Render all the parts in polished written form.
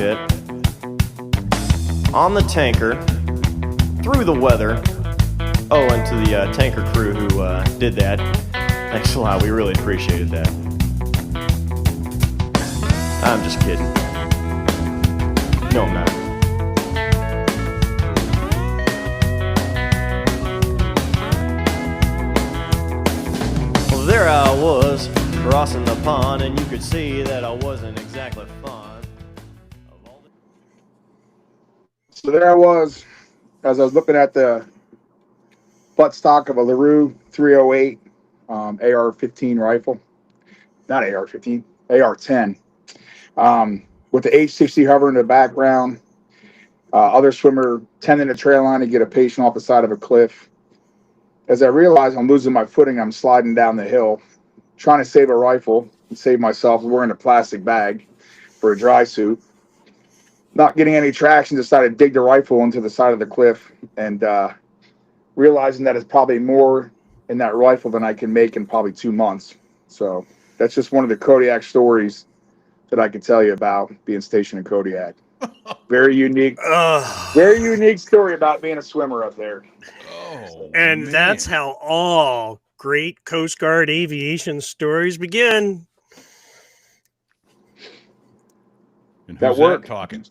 it on the tanker through the weather. Oh, and to the tanker crew who did that, thanks a lot. We really appreciated that. I'm just kidding. No, I'm not. Well, there I was, crossing the pond, and you could see that I wasn't exactly fond of all the... So there I was, as I was looking at the buttstock of a LaRue 308 AR-15 rifle. Not AR-15, AR-10. With the H-60 hover in the background. Other swimmer tending the trail line to get a patient off the side of a cliff. As I realize I'm losing my footing, I'm sliding down the hill, trying to save a rifle and save myself, wearing a plastic bag for a dry suit. Not getting any traction, decided to dig the rifle into the side of the cliff, and realizing that it's probably more in that rifle than I can make in probably 2 months. So that's just one of the Kodiak stories that I can tell you about being stationed in Kodiak. Very unique story about being a swimmer up there. Oh, and man. that's how all great Coast Guard aviation stories begin. And That who's worked. talking?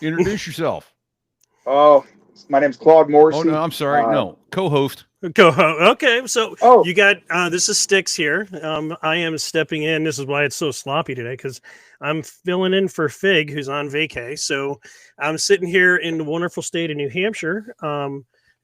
Introduce yourself. Oh, my name's Claude Morrisey. Oh, no, I'm sorry. No, co-host. Go. Okay, so Oh. you got this is Styx here. I am stepping in. This is why it's so sloppy today, because I'm filling in for Fig, who's on vacay. So I'm sitting here in the wonderful state of New Hampshire.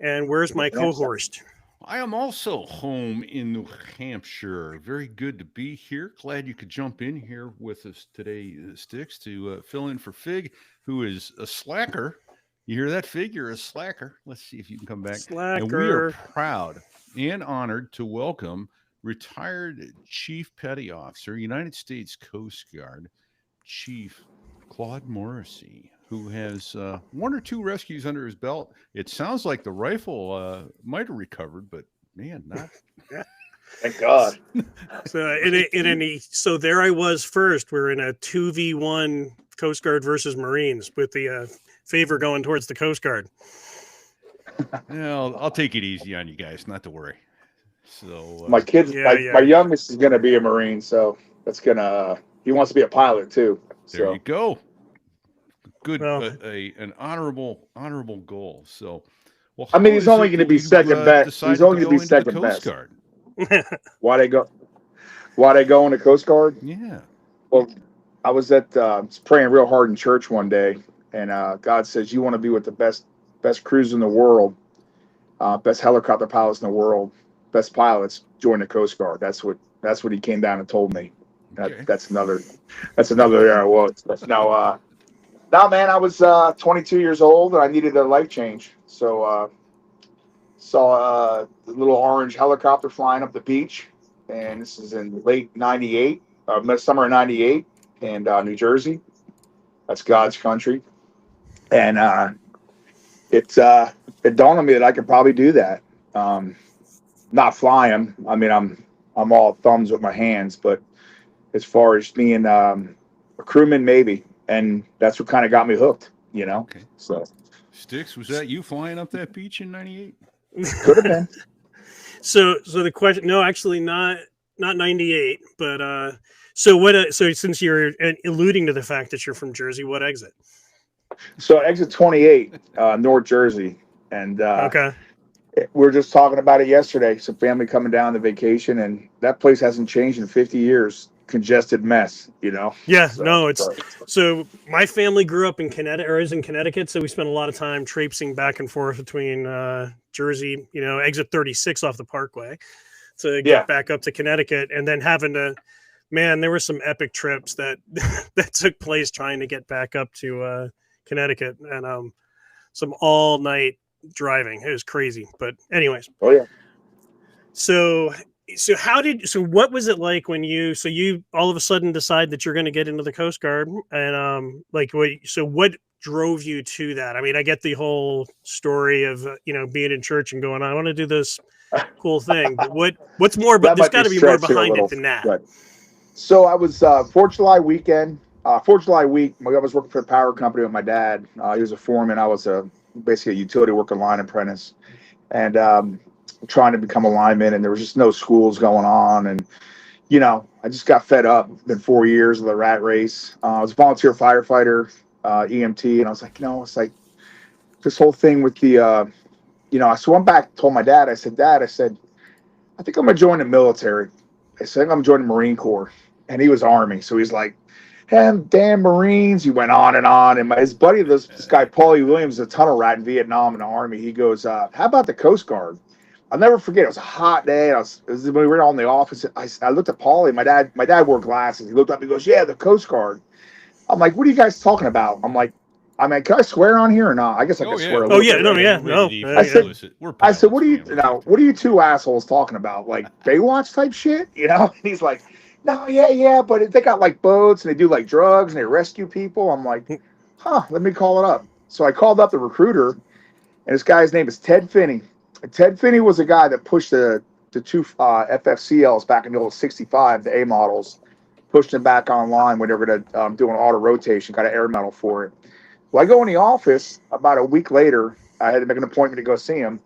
And where's my co-host? I am also home in New Hampshire. Very good to be here. Glad you could jump in here with us today, Styx, to fill in for Fig, who is a slacker. You hear that, Fig? You're a slacker. Let's see if you can come back. Slacker. And we are proud and honored to welcome retired Chief Petty Officer, United States Coast Guard, Chief Claude Morrisey, who has 1 or 2 rescues under his belt. It sounds like the rifle might have recovered, but man, not. Thank God. So there I was first. We're in a 2v1 Coast Guard versus Marines with the favor going towards the Coast Guard. Well, I'll take it easy on you guys, not to worry. So My kids, my youngest is going to be a Marine, so that's gonna. He wants to be a pilot too. There So you go. Good, Well, an honorable goal. So, well, I mean, how he's is only it gonna that be you, second best. He's decided only to gonna be go into the second Coast best. Guard? Why they go in the Coast Guard? Yeah. Well, I was praying real hard in church one day, and God says, "You want to be with the best crews in the world, best helicopter pilots in the world, best pilots. Join the Coast Guard." That's what He came down and told me. Okay. That's another there I was. Now, man, I was 22 years old and I needed a life change. So saw the little orange helicopter flying up the beach, and this is in late '98, summer of '98, in New Jersey. That's God's country, and it dawned on me that I could probably do that. Not flying. I mean, I'm all thumbs with my hands, but as far as being a crewman, maybe. And that's what kind of got me hooked, you know? Okay. So Sticks, was that you flying up that beach in '98? could have been. So the question, no, actually not 98, but so what? So since you're alluding to the fact that you're from Jersey, what exit? So exit 28, North Jersey. And Okay. we were just talking about it yesterday. Some family coming down to vacation, and that place hasn't changed in 50 years. Congested mess, you know? Yeah, no, it's so my family grew up in Connecticut, or is in Connecticut, so we spent a lot of time traipsing back and forth between Jersey, exit 36 off the Parkway to get back up to Connecticut, and then having to, man, there were some epic trips that that took place trying to get back up to Connecticut, and some all night driving. It was crazy, but anyways. Oh yeah. So what was it like when you all of a sudden decide that you're going to get into the Coast Guard, and what drove you to that? I mean, I get the whole story of being in church and going, I want to do this cool thing, but what's more? But there's got to be more behind it than that. Right. So I was 4th of July weekend. 4th of July week, I was working for the power company with my dad. He was a foreman. I was basically a utility worker line apprentice, and trying to become a lineman. And there was just no schools going on. And, I just got fed up. It's been 4 years of the rat race. I was a volunteer firefighter, EMT. And I was like, it's like this whole thing with the, so I went back, told my dad, I said, Dad, I think I'm going to join the military. I said, I'm going to join the Marine Corps. And he was Army. So he's like, damn Marines. He went on. And his buddy, this guy, Paulie Williams, a tunnel rat in Vietnam in the Army. He goes, how about the Coast Guard? I'll never forget. It was a hot day. It was when we were all in the office. I looked at Paulie. My dad wore glasses. He looked up and he goes, yeah, the Coast Guard. I'm like, what are you guys talking about? I'm like, can I swear on here or not? I guess I can swear a little bit. No. I said, what are you two assholes talking about? Like Baywatch type shit? And he's like, no, yeah, but they got like boats and they do like drugs and they rescue people. I'm like, let me call it up. So I called up the recruiter, and this guy's name is Ted Finney. And Ted Finney was a guy that pushed the two FFCLs back in the old 65, the A models, pushed them back online when they were going to do an auto rotation, got an air medal for it. Well, I go in the office about a week later. I had to make an appointment to go see him.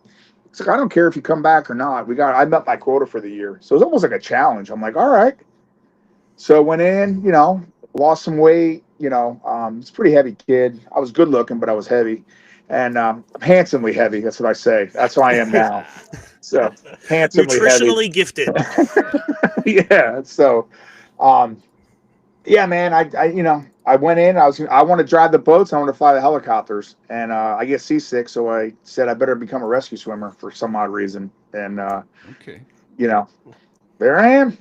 He's like, I don't care if you come back or not. I met my quota for the year. So it was almost like a challenge. I'm like, all right. So went in, lost some weight, it's a pretty heavy kid. I was good looking, but I was heavy. And I'm handsomely heavy. That's what I say. That's who I am now. So handsomely nutritionally heavy. Gifted. Yeah. So, yeah, man, I went in, I want to drive the boats. I want to fly the helicopters, and I get seasick. So I said, I better become a rescue swimmer for some odd reason. And, okay. There I am.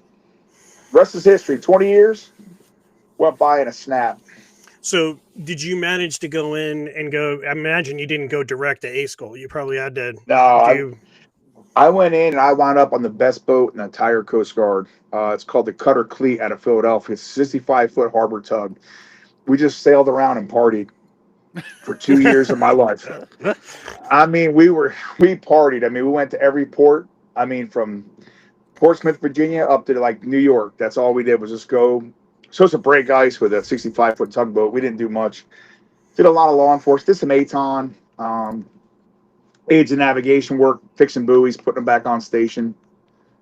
Rest is history. 20 years went by in a snap. So did you manage to go in and go? I imagine you didn't go direct to A school. You probably had to. No, I went in and I wound up on the best boat in the entire Coast Guard. It's called the Cutter Cleat out of Philadelphia. It's a 65-foot harbor tug. We just sailed around and partied for 2 years of my life. I mean, we partied. I mean, we went to every port. I mean, from Portsmouth, Virginia, up to like New York. That's all we did was just go. Supposed to break ice with a 65-foot tugboat. We didn't do much. Did a lot of law enforcement. Did some ATON, aids and navigation work, fixing buoys, putting them back on station.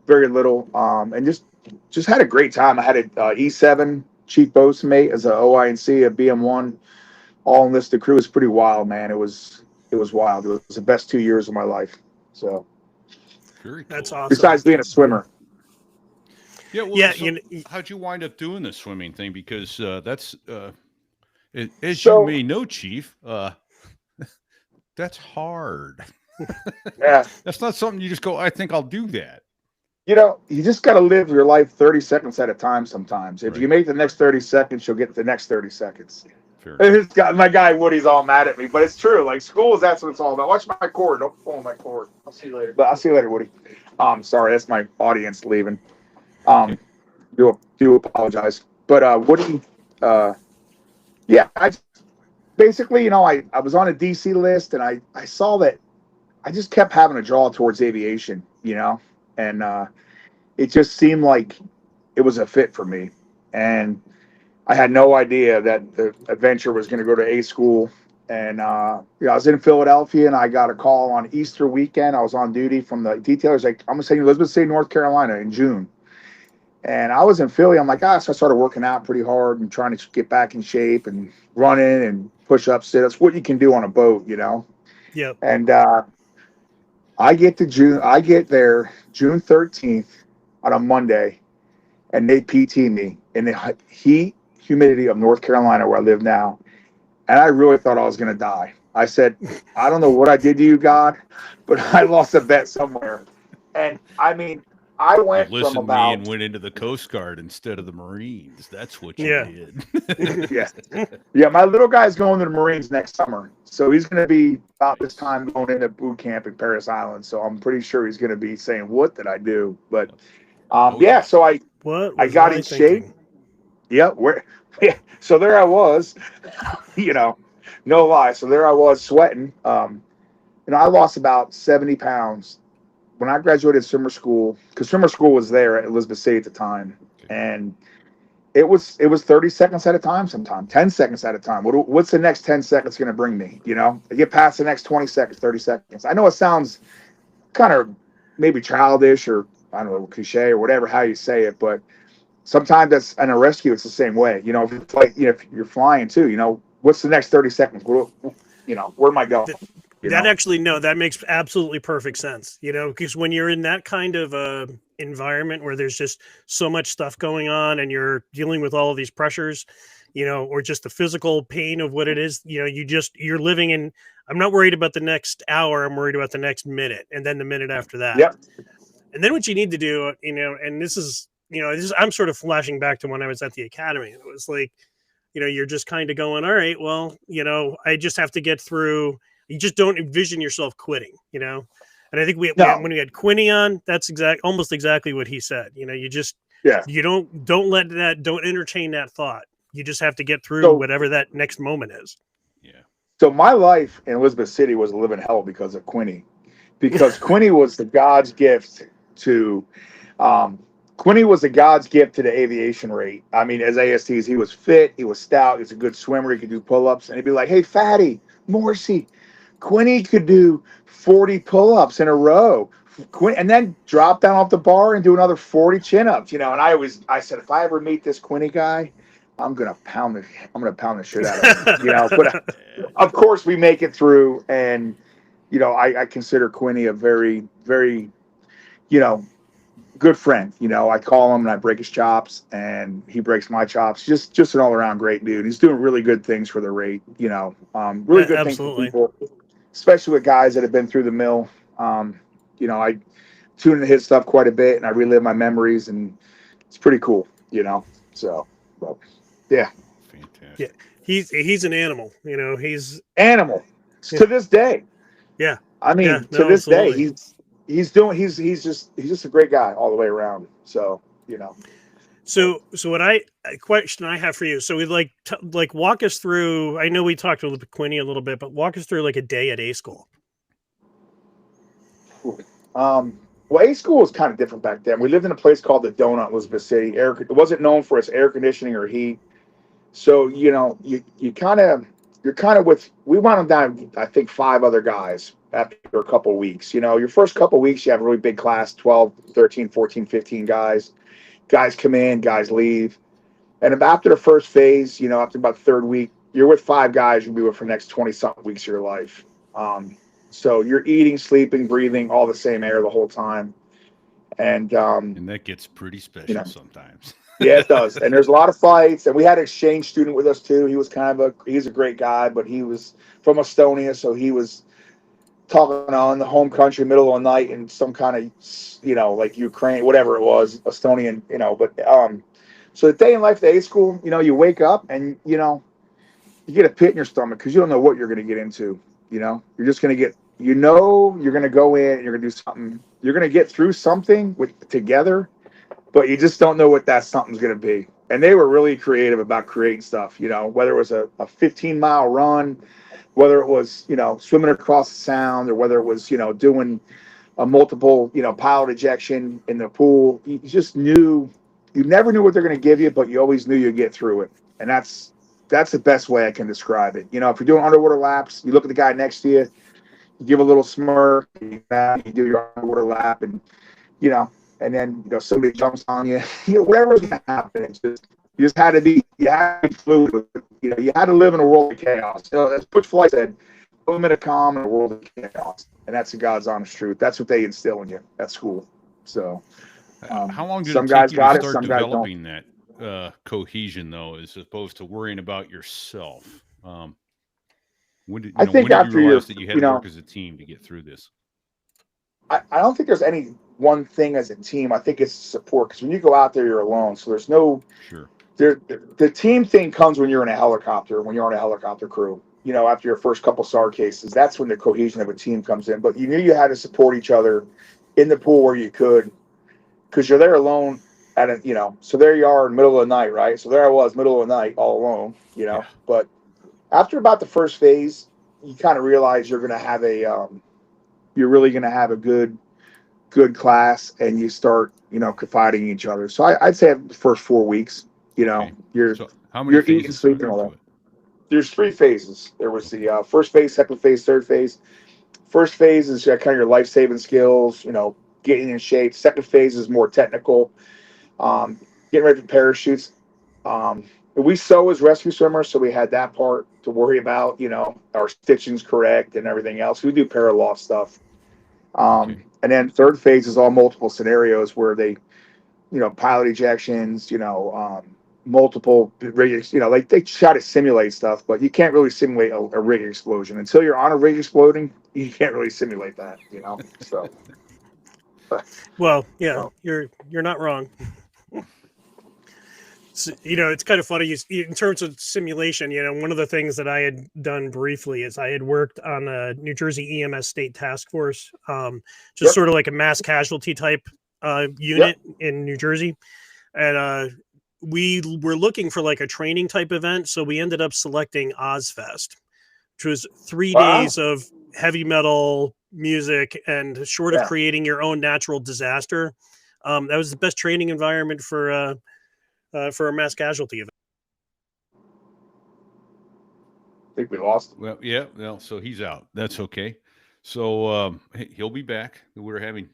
Very little, and just had a great time. I had an E7 chief boatswain mate as a OINC, a BM1, all enlisted crew. It was pretty wild, man. It was wild. It was the best 2 years of my life. So. Very cool. That's awesome. Besides being a swimmer. Yeah. Well, yeah. So how'd you wind up doing the swimming thing? Because that's, as you may know, Chief, that's hard. Yeah. That's not something you just go, I think I'll do that. You just got to live your life 30 seconds at a time sometimes. If you make the next 30 seconds, you'll get the next 30 seconds. My guy Woody's all mad at me, but it's true. Like school that's what it's all about. Watch my cord. Don't pull my cord. I'll see you later. But I'll see you later, Woody. Sorry, that's my audience leaving. Do apologize. But Woody, yeah, I basically, I was on a DC list, and I saw that I just kept having a draw towards aviation, and it just seemed like it was a fit for me, and I had no idea that the adventure was going to go to A school. And, I was in Philadelphia, and I got a call on Easter weekend. I was on duty from the detailer. Like, I'm going to send you to Elizabeth City, North Carolina in June. And I was in Philly. I'm like, so I started working out pretty hard and trying to get back in shape and running and push up, sit-ups, what you can do on a boat, Yeah. And I get there June 13th on a Monday, and they PT me in the heat, humidity of North Carolina, where I live now. And I really thought I was going to die. I said, I don't know what I did to you, God, but I lost a bet somewhere. And I mean, I went from about... and went into the Coast Guard instead of the Marines. That's what you did. Yeah, my little guy's going to the Marines next summer. So he's going to be about this time going into boot camp in Paris Island. So I'm pretty sure he's going to be saying, what did I do? But so I got in shape. Yep. So there I was, no lie. So there I was sweating. I lost about 70 pounds when I graduated swimmer school, because swimmer school was there at Elizabeth City at the time. And it was 30 seconds at a time, sometimes 10 seconds at a time. What's the next 10 seconds going to bring me? I get past the next 20 seconds, 30 seconds. I know it sounds kind of maybe childish, or I don't know, cliche or whatever, how you say it, but sometimes that's in a rescue. It's the same way. If you're flying too, what's the next 30 seconds? Where am I going? That makes absolutely perfect sense. Because when you're in that kind of environment where there's just so much stuff going on and you're dealing with all of these pressures, or just the physical pain of what it is, you're living in. I'm not worried about the next hour. I'm worried about the next minute, and then the minute after that. Yep. And then what you need to do, and this is, I'm sort of flashing back to when I was at the academy. It was like, you're just kind of going, all right, well, I just have to get through. You just don't envision yourself quitting, And I think when we had Quinny on, that's almost exactly what he said. You just, you don't entertain that thought. You just have to get through whatever that next moment is. Yeah. So my life in Elizabeth City was a living hell because of Quinny, because Quinny was the God's gift to, Quinny was the God's gift to the aviation rate. I mean, as ASTs, he was fit, he was stout, he was a good swimmer, he could do pull-ups, and he'd be like, "Hey, Fatty, Morrisey, Quinny could do 40 pull-ups in a row, and then drop down off the bar and do another 40 chin-ups." And I said, if I ever meet this Quinny guy, I'm gonna pound the shit out of him. But of course we make it through, and I consider Quinny a very, very, good friend. I call him and I break his chops, and he breaks my chops. Just an all-around great dude. He's doing really good things for the rate. Really good things for people, especially with guys that have been through the mill. I tune into his stuff quite a bit, and I relive my memories, and it's pretty cool. So, but, yeah. Fantastic. Yeah, he's an animal. He's animal to this day. Yeah. I mean, to this day, he's just a great guy all the way around. So, So what a question I have for you. So we like walk us through. I know we talked a little bit Quinny a little bit, but walk us through like a day at A school. Well, A school was kind of different back then. We lived in a place called the Donut, Elizabeth City. It wasn't known for its air conditioning or heat. So, you're kind of with, we wound down, I think, 5 other guys after a couple of weeks. Your first couple of weeks, you have a really big class, 12, 13, 14, 15 guys. Guys come in, guys leave. And after the first phase, after about the third week, you're with 5 guys you'll be with for the next 20-something weeks of your life. So you're eating, sleeping, breathing, all the same air the whole time. And that gets pretty special sometimes. Yeah, it does. And there's a lot of fights. And we had an exchange student with us too. He was he's a great guy, but he was from Estonia, so he was talking on the home country, middle of the night, in some kind of, like Ukraine, whatever it was, Estonian, But so the day in life at A school, you wake up and you get a pit in your stomach because you don't know what you're going to get into. You're just going to get, you're going to go in and you're going to do something. You're going to get through something together, but you just don't know what that something's going to be. And they were really creative about creating stuff, whether it was a 15-mile run, whether it was, swimming across the sound, or whether it was, doing a multiple, pilot ejection in the pool. You just knew, you never knew what they're going to give you, but you always knew you'd get through it. And that's the best way I can describe it. If you're doing underwater laps, you look at the guy next to you, you give a little smirk, you do your underwater lap, and, and then somebody jumps on you, whatever's going to happen. It's just, you had to be fluid with it. You had to live in a world of chaos. As Butch Flight said, a little bit of calm in a world of chaos, and that's the God's honest truth. That's what they instill in you at school. So, how long did some it guys take you to got it, start some guys developing that cohesion, though, as opposed to worrying about yourself? When did you realize that you had to work as a team to get through this? I don't think there's any one thing as a team. I think it's support, because when you go out there, you're alone. So there's no sure. The team thing comes when you're in a helicopter, when you're on a helicopter crew. After your first couple SAR cases, that's when the cohesion of a team comes in. But you knew you had to support each other in the pool where you could, because you're there alone so there you are in the middle of the night, right? So there I was, middle of the night, all alone, Yeah. But after about the first phase, you kind of realize you're going to have you're really going to have a good class, and you start, confiding in each other. So I'd say the first 4 weeks, You know, you're so how many you're eating, phases are sleeping, there all to that. it? There's 3 phases. There was the first phase, second phase, third phase. First phase is kind of your life saving skills. You know, getting in shape. Second phase is more technical. Getting ready for parachutes. We sew as rescue swimmers, so we had that part to worry about. You know, our stitching's correct and everything else. We do paraloft stuff. Okay. And then third phase is all multiple scenarios where they, you know, pilot ejections, you know, multiple rig, you know, like they try to simulate stuff, but you can't really simulate a rig explosion until you're on a rig exploding. You can't really simulate that, you know. So, Well, yeah, so you're not wrong. So, you know, it's kind of funny in terms of simulation. You know, one of the things that I had done briefly is I had worked on a New Jersey EMS state task force, just sort of like a mass casualty type unit in New Jersey, and we were looking for like a training type event, so we ended up selecting Ozfest, which was 3 days of heavy metal music and short of creating your own natural disaster. That was the best training environment for a mass casualty event. I think we lost him. Well, yeah. Well, so he's out. That's okay. So he'll be back. We're having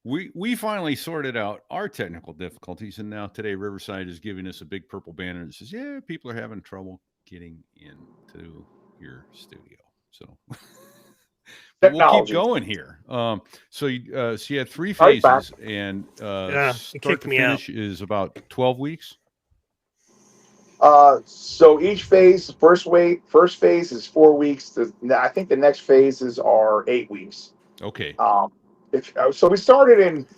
we finally sorted out our technical difficulties, and now today Riverside is giving us a big purple banner that says, "Yeah, people are having trouble getting into your studio." So, but we'll keep going here. So you had 3 phases, and start to finish is about 12 weeks. So each phase, first phase is 4 weeks. I think the next phases are 8 weeks. Okay. So we started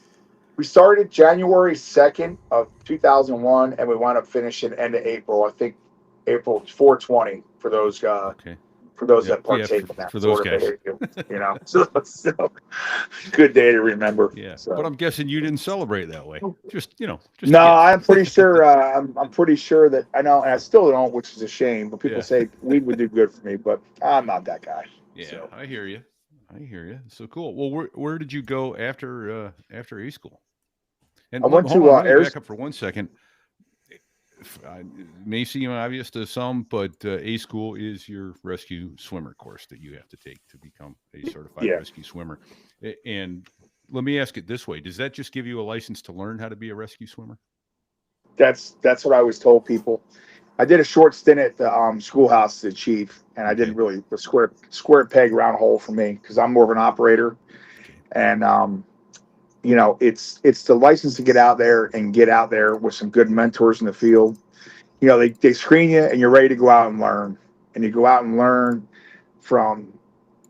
January 2nd of 2001, and we wound up finishing end of April. I think April 4/20 for those that partake in that for those sort guys. of behavior, you know. So good day to remember. Yeah, so. But I'm guessing you didn't celebrate that way. Just no, I'm pretty sure. I'm pretty sure that I know, and I still don't, which is a shame. But people say weed would do good for me, but I'm not that guy. Yeah, so. I hear you. So cool. Well, where did you go after A school? And I went to let me back up for 1 second. It may seem obvious to some, but A school is your rescue swimmer course that you have to take to become a certified rescue swimmer. And let me ask it this way: does that just give you a license to learn how to be a rescue swimmer? That's what I always told people. I did a short stint at the schoolhouse as a chief, and I didn't really the square peg round hole for me because I'm more of an operator, and you know, it's the license to get out there with some good mentors in the field. You know, they screen you and you're ready to go out and learn. And you go out and learn from,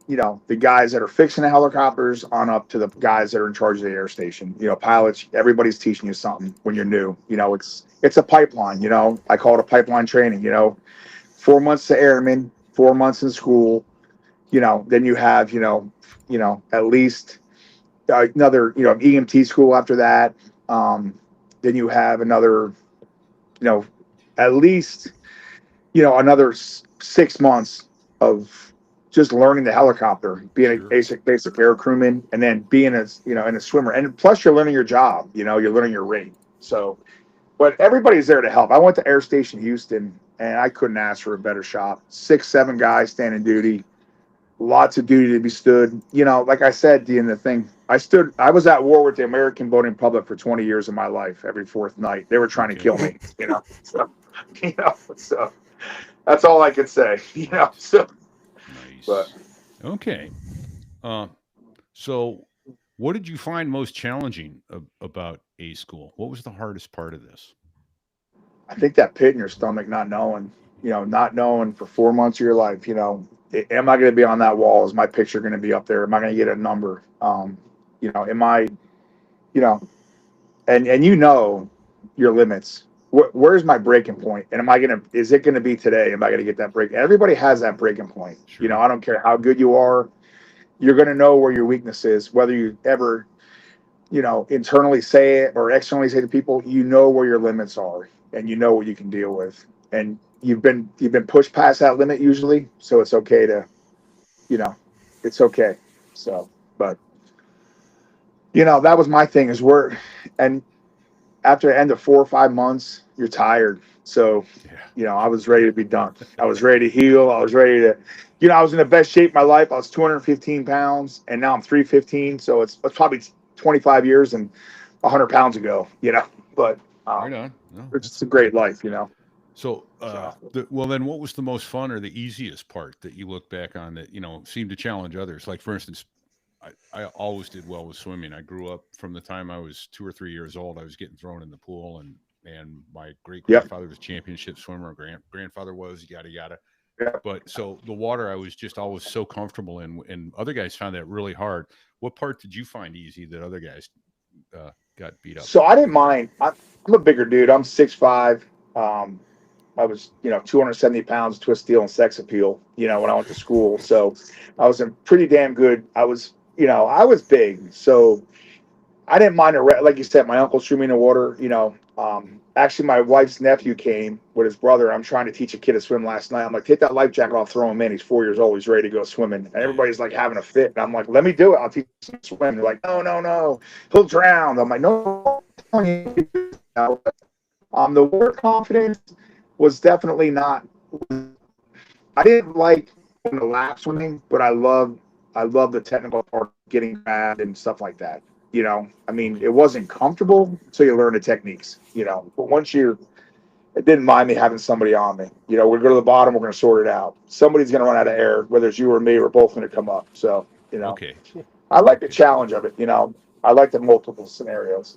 you know, the guys that are fixing the helicopters on up to the guys that are in charge of the air station. You know, pilots, everybody's teaching you something when you're new. You know, it's a pipeline, you know. I call it a pipeline training, you know. 4 months to airman, 4 months in school, you know, then you have, you know, at least another, you know, EMT school after that. Then you have another, you know, at least, you know, another 6 months of just learning the helicopter, being a basic air crewman, and then being a, you know, and a swimmer. And plus you're learning your job, you know, you're learning your rate. So, but everybody's there to help. I went to Air Station Houston and I couldn't ask for a better shop. 6, 7 guys standing duty. Lots of duty to be stood. You know, like I said, in the thing, I was at war with the American voting public for 20 years of my life. Every fourth night, they were trying to kill me. You know, so that's all I could say. You know, so nice. But okay, so what did you find most challenging about A school? What was the hardest part of this? I think that pit in your stomach, not knowing for 4 months of your life, you know. Am I going to be on that wall? Is my picture going to be up there? Am I going to get a number? You know, am I, you know, and you know your limits. Where's my breaking point? And is it going to be today? Am I going to get that break? Everybody has that breaking point. Sure. You know, I don't care how good you are. You're going to know where your weakness is, whether you ever, you know, internally say it or externally say to people, you know where your limits are and you know what you can deal with. And you've been pushed past that limit usually, so it's okay to, you know, it's okay. So, but you know, that was my thing and after the end of 4 or 5 months, you're tired. So, Yeah. I was ready to be done. I was ready to heal. I was ready to, I was in the best shape of my life. I was 215 pounds, and now I'm 315. So it's probably 25 years and 100 pounds ago, but Right on. No, it's that's a great life, So, well, then what was the most fun or the easiest part that you look back on that, seemed to challenge others? Like, for instance, I always did well with swimming. I grew up from the time I was 2 or 3 years old. I was getting thrown in the pool, and my great Yep. grandfather was a championship swimmer. Grandfather was yada yada. Yep. But so the water I was just always so comfortable in, and other guys found that really hard. What part did you find easy that other guys got beat up? So I didn't mind. I'm a bigger dude. I'm 6'5". I was, 270 pounds, twist steel and sex appeal, when I went to school. So I was in pretty damn good. I was big. So I didn't mind like you said, my uncle threw me in the water, actually my wife's nephew came with his brother. I'm trying to teach a kid to swim last night. I'm like, take that life jacket off, throw him in. He's 4 years old. He's ready to go swimming. And everybody's like having a fit. And I'm like, let me do it. I'll teach him to swim. They're like, no, he'll drown. I'm like, no. The water confidence was definitely not. I didn't like the lap swimming, but I love the technical part, getting grabbed and stuff like that. I mean, it wasn't comfortable until you learn the techniques. But once it didn't mind me having somebody on me. We go to the bottom, we're going to sort it out. Somebody's going to run out of air, whether it's you or me. We're both going to come up. So Okay. I like the challenge of it. I like the multiple scenarios.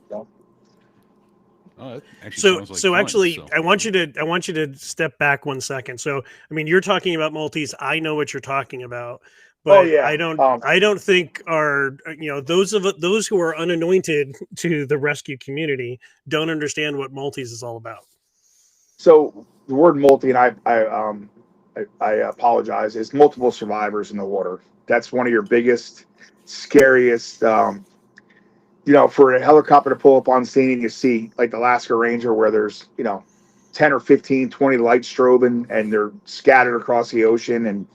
Oh, actually, I want you to step back 1 second. So, I mean, you're talking about multis. I know what you're talking about, but I don't think those who are unanointed to the rescue community don't understand what multis is all about. So the word multi, and I apologize, is multiple survivors in the water. That's one of your biggest, scariest. For a helicopter to pull up on scene and you see like the Alaska Ranger where there's, 10 or 15, 20 lights strobing and they're scattered across the ocean and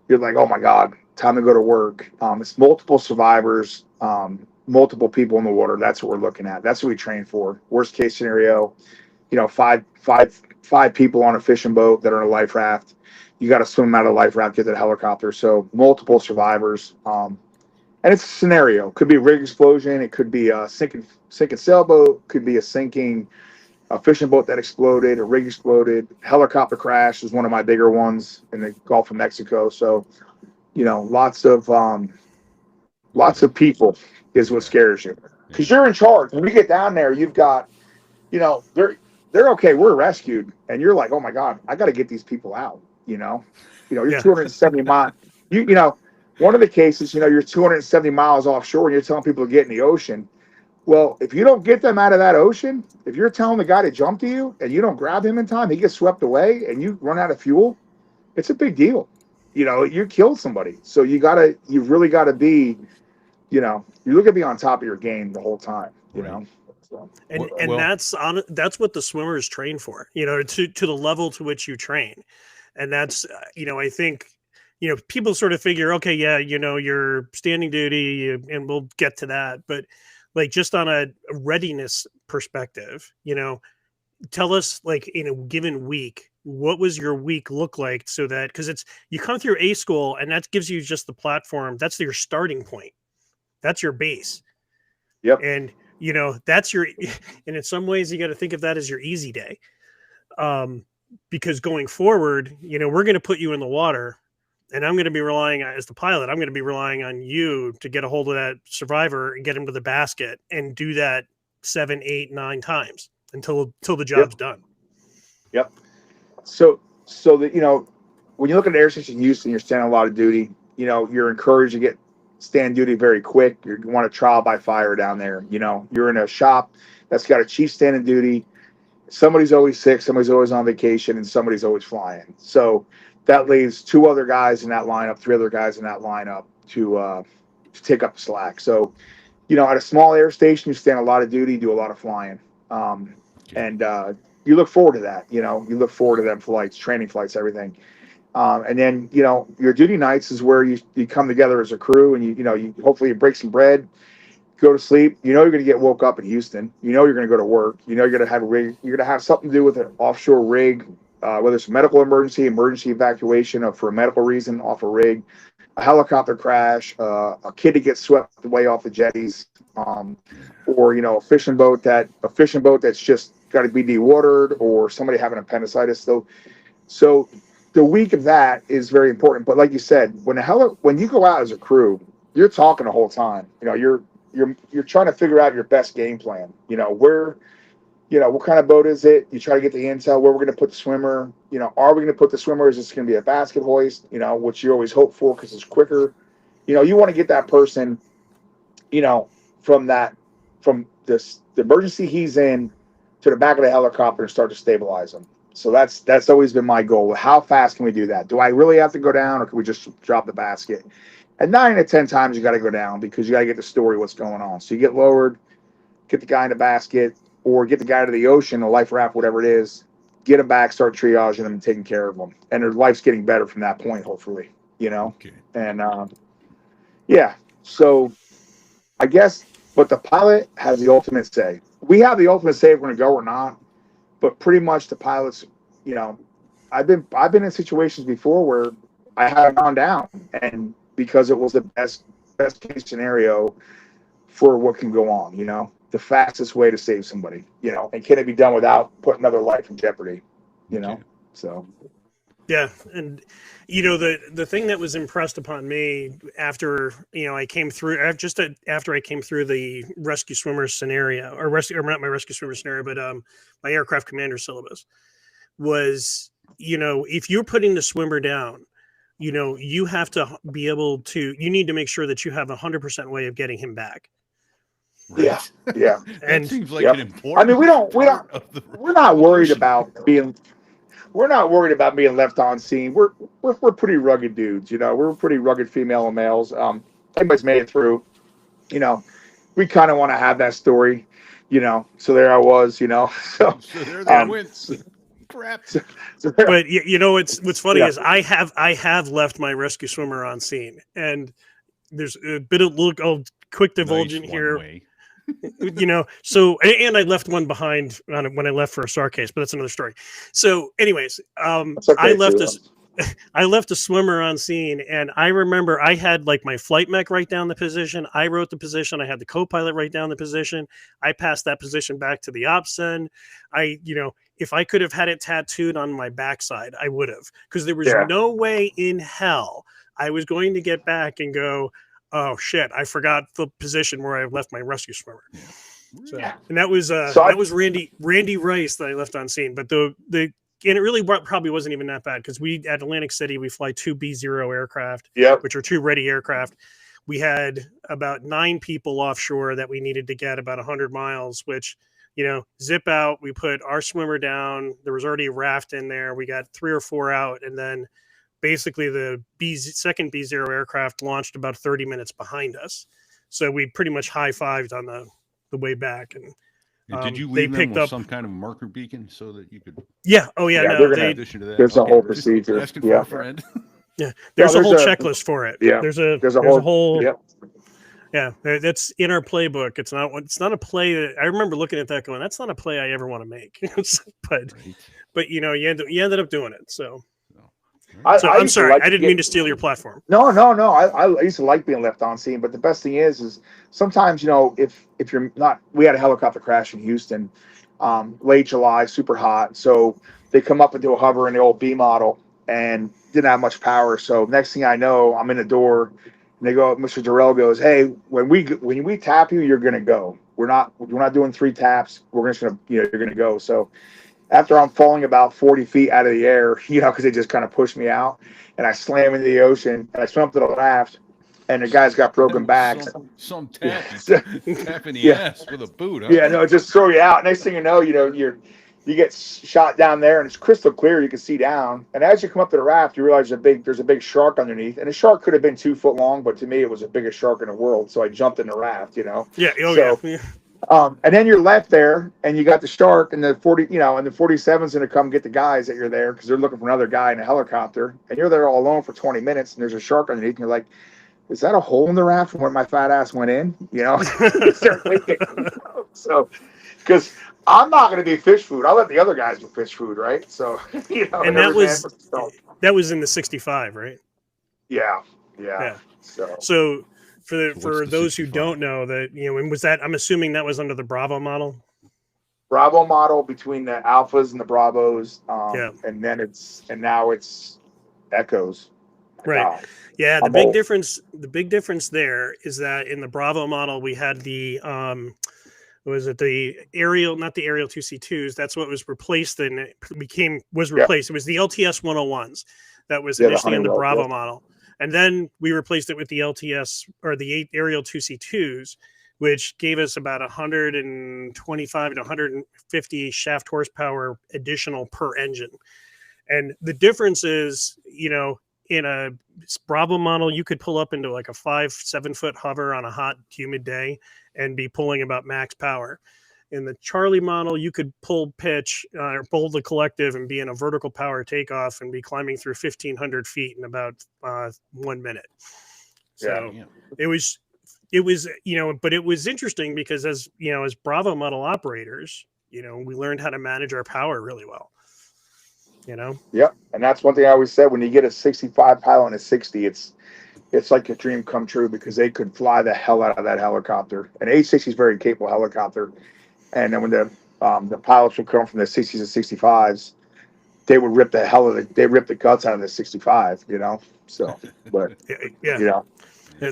you're like, oh my God, time to go to work. It's multiple survivors, multiple people in the water. That's what we're looking at. That's what we train for. Worst case scenario, five people on a fishing boat that are in a life raft. You got to swim out of the life raft, get to the helicopter. So multiple survivors. And it's a scenario. Could be a rig explosion. It could be a sinking sailboat. Could be a fishing boat that exploded. A rig exploded. Helicopter crash is one of my bigger ones in the Gulf of Mexico. So, lots of people is what scares you because you're in charge. When we get down there, you've got, they're okay. We're rescued, and you're like, oh my God, I got to get these people out. You're 270 miles. One of the cases, you're 270 miles offshore and you're telling people to get in the ocean. Well, if you don't get them out of that ocean, if you're telling the guy to jump to you and you don't grab him in time, he gets swept away and you run out of fuel, it's a big deal. You killed somebody. So you really got to be, you got to be on top of your game the whole time, right. So, and that's what the swimmers train for, to the level to which you train. And that's, I think, people sort of figure, okay, yeah, you're standing duty and we'll get to that. But like just on a readiness perspective, tell us like in a given week, what was your week look like so that, because you come through A school and that gives you just the platform. That's your starting point. That's your base. Yep. And, that's and in some ways you got to think of that as your easy day. Because going forward, we're going to put you in the water. And I'm going to be as the pilot, I'm going to be relying on you to get a hold of that survivor and get him to the basket and do that 7, 8, 9 times until the job's done. Yep. So that, when you look at the Air Station Houston, you're standing a lot of duty, you're encouraged to stand duty very quick. You want to trial by fire down there. You're in a shop that's got a chief standing duty. Somebody's always sick, somebody's always on vacation, and somebody's always flying. So that leaves 2 other guys in that lineup, 3 other guys in that lineup to take up the slack. So, at a small air station, you stand a lot of duty, do a lot of flying. And you look forward to that. You look forward to them flights, training flights, everything. And then, your duty nights is where you come together as a crew and you hopefully you break some bread, go to sleep. You know you're going to get woke up in Houston. You know you're going to go to work. You know you're going to have a rig. You're going to have something to do with an offshore rig, whether it's a medical emergency evacuation for a medical reason off a rig, a helicopter crash, a kid that gets swept away off the jetties, or a fishing boat that's just got to be dewatered, or somebody having appendicitis. So the week of that is very important. But like you said, when you go out as a crew, you're talking the whole time. You're trying to figure out your best game plan. What kind of boat is it? You try to get the intel where we're going to put the swimmer. Are we going to put the swimmer? Is this going to be a basket hoist? Which you always hope for because it's quicker. You want to get that person, from the emergency he's in to the back of the helicopter and start to stabilize him. So that's always been my goal. How fast can we do that? Do I really have to go down, or can we just drop the basket? And 9 to 10 times you got to go down because you got to get the story what's going on. So you get lowered, get the guy in the basket, or get the guy to the ocean, a life raft, whatever it is, get him back, start triaging them and taking care of them. And their life's getting better from that point, hopefully, Okay. And, so I guess, but the pilot has the ultimate say. We have the ultimate say if we're going to go or not, but pretty much the pilots, I've been in situations before where I haven't gone down, and because it was the best case scenario for what can go on, the fastest way to save somebody, and can it be done without putting another life in jeopardy, so. Yeah. And, the thing that was impressed upon me after, I came through, after I came through the rescue swimmer scenario, or not my rescue swimmer scenario, but my aircraft commander syllabus was, if you're putting the swimmer down, you have to be able to, you need to make sure that you have 100% way of getting him back. Right. Yeah. And seems like an important. I mean, we're not worried about being left on scene. We're pretty rugged dudes, we're pretty rugged female and males. Everybody's made it through, we kind of want to have that story, so there I was, so there they went. Crap. But what's funny is I have left my rescue swimmer on scene, and there's a bit of quick divulgence here. So, and I left one behind when I left for a SAR case, but that's another story. So anyways, I left a swimmer on scene, and I remember I had my flight mech write down the position. I wrote the position. I had the co-pilot write down the position. I passed that position back to the OPSEN. If I could have had it tattooed on my backside, I would have, because there was no way in hell I was going to get back and go, oh shit, I forgot the position where I left my rescue swimmer. So, and that was Randy Rice that I left on scene. But and it really probably wasn't even that bad, because we at Atlantic City we fly 2 B-0 aircraft, which are 2 ready aircraft. We had about 9 people offshore that we needed to get about 100 miles, which zip out. We put our swimmer down. There was already a raft in there. We got 3 or 4 out, and then basically the second B-0 aircraft launched about 30 minutes behind us. So we pretty much high-fived on the way back. And did you leave them with some kind of marker beacon so that you could? Yeah. Oh yeah. No, there's a whole procedure. Asking for a friend. Yeah. There's a whole checklist for it. Yeah. There's a whole. Yep. Yeah, that's in our playbook. It's not a play that I remember looking at that going, that's not a play I ever want to make. but you ended up doing it. So. I'm sorry. I didn't mean to steal your platform. No. I used to like being left on scene, but the best thing is sometimes, if you're not, we had a helicopter crash in Houston, late July, super hot. So they come up into a hover in the old B model and didn't have much power. So next thing I know, I'm in the door and they go, Mr. Durrell goes, hey, when we tap you, you're going to go. We're not doing 3 taps. We're just going to, you're going to go. So after I'm falling about 40 feet out of the air, because they just kind of pushed me out, and I slam into the ocean, and I swim up to the raft, and the guy's got broken backs. Some tap in the ass with a boot. Huh? Yeah, no, just throw you out. Next thing you know, you get shot down there, and it's crystal clear. You can see down, and as you come up to the raft, you realize there's a big shark underneath, and the shark could have been 2 foot long, but to me, it was the biggest shark in the world. So I jumped in the raft. Yeah. Yeah. And then you're left there, and you got the shark, and the 47's going to come get the guys that you're there because they're looking for another guy in a helicopter, and you're there all alone for 20 minutes, and there's a shark underneath, and you're like, is that a hole in the raft from where my fat ass went in? You know, so because I'm not going to be fish food. I'll let the other guys be fish food, right? So you know, And that was in the 65, right? Yeah. So for those who don't know that, and was that, I'm assuming that was under the Bravo model. Bravo model between the Alphas and the Bravos, and now it's Echoes. Right. God. Yeah. The big difference there is that in the Bravo model we had the was it the aerial, not the aerial 2C2s? That's what was replaced, and it replaced. It was the LTS 101s that was initially in the Bravo model. And then we replaced it with the LTS or the aerial 2C2s, which gave us about 125 to 150 shaft horsepower additional per engine. And the difference is, in a Bravo model, you could pull up into like a 5-7 foot hover on a hot, humid day and be pulling about max power. In the Charlie model, you could pull pitch or pull the collective and be in a vertical power takeoff and be climbing through 1,500 feet in about 1 minute. So it was, but it was interesting because as Bravo model operators, we learned how to manage our power really well. Yep. And that's one thing I always said, when you get a 65 pilot and a 60, it's like a dream come true, because they could fly the hell out of that helicopter. An H-60 is a very capable helicopter. And then when the pilots would come from the 60s and 65s, they would rip the guts out of the 65, So, but